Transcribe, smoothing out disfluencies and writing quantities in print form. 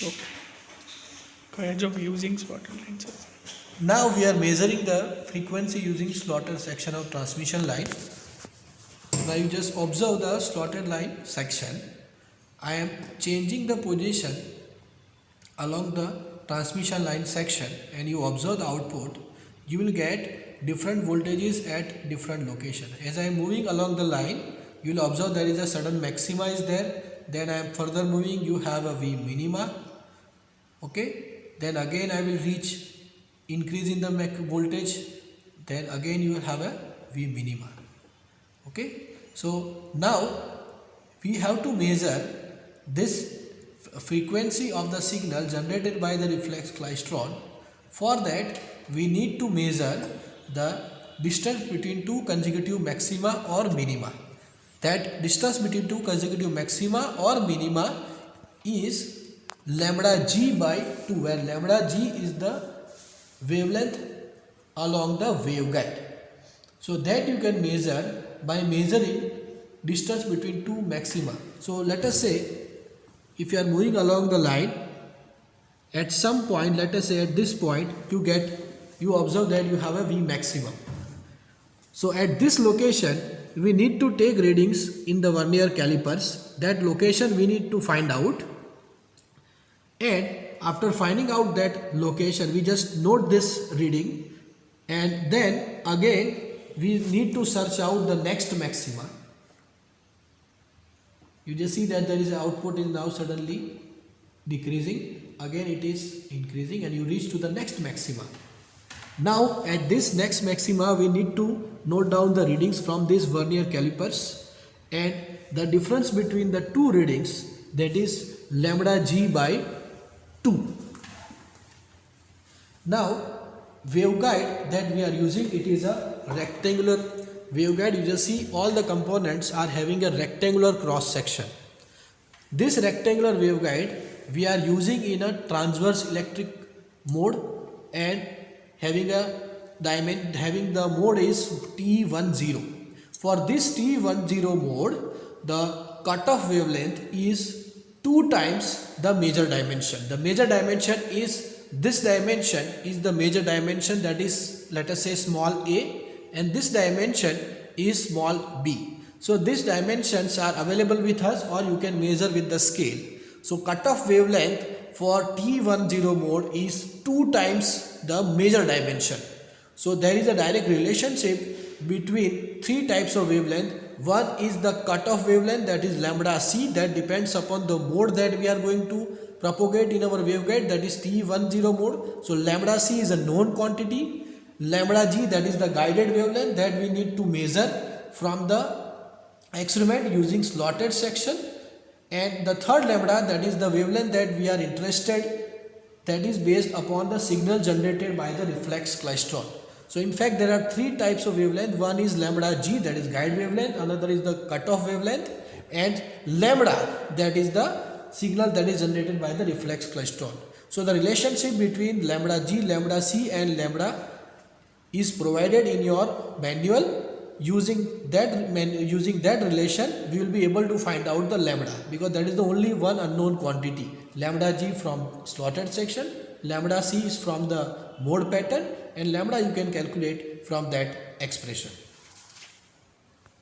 Okay. Kind of using slotted lines. Now we are measuring the frequency using slotted section of transmission line. Now you just observe the slotted line section. I am changing the position along the transmission line section, and you observe the output. You will get different voltages at different location. As I am moving along the line, you will observe there is a sudden maxima is there. Then I am further moving, you have a V minima. Okay. Then again I will reach increase in the voltage. Then again you will have a V minima. Okay. So now we have to measure this frequency of the signal generated by the reflex klystron. For that we need to measure the distance between two consecutive maxima or minima. That distance between two consecutive maxima or minima is lambda g by 2, where lambda g is the wavelength along the waveguide. So that you can measure by measuring distance between two maxima. So let us say if you are moving along the line, at some point, let us say at this point, you observe that you have a V maximum. So at this location, we need to take readings in the vernier calipers. That location we need to find out. And after finding out that location, we just note this reading, and then again we need to search out the next maxima. You just see that there is an output is now suddenly decreasing, again it is increasing, and you reach to the next maxima. Now at this next maxima we need to note down the readings from these vernier calipers, and the difference between the two readings, that is lambda g by 2. Now waveguide that we are using, it is a rectangular waveguide. You just see all the components are having a rectangular cross section. This rectangular waveguide we are using in a transverse electric mode, and having the mode is TE10. For this TE10 mode, the cutoff wavelength is 2 times the major dimension. The major dimension is this dimension is the major dimension, that is, let us say small a, and this dimension is small b. So these dimensions are available with us, or you can measure with the scale. So cutoff wavelength for TE10 mode is 2 times the major dimension. So there is a direct relationship between 3 types of wavelength. One is the cutoff wavelength, that is lambda c, that depends upon the mode that we are going to propagate in our waveguide, that is TE10 mode. So lambda c is a known quantity. Lambda g, that is the guided wavelength that we need to measure from the experiment using slotted section. And the third lambda, that is the wavelength that we are interested, that is based upon the signal generated by the reflex klystron. So in fact there are 3 types of wavelength. One is lambda g, that is guide wavelength, another is the cutoff wavelength, and lambda, that is the signal that is generated by the reflex klystron. So the relationship between lambda g, lambda c and lambda is provided in your manual. Using that relation, we will be able to find out the lambda, because that is the only one unknown quantity. Lambda g from slotted section, lambda c is from the mode pattern, and lambda you can calculate from that expression.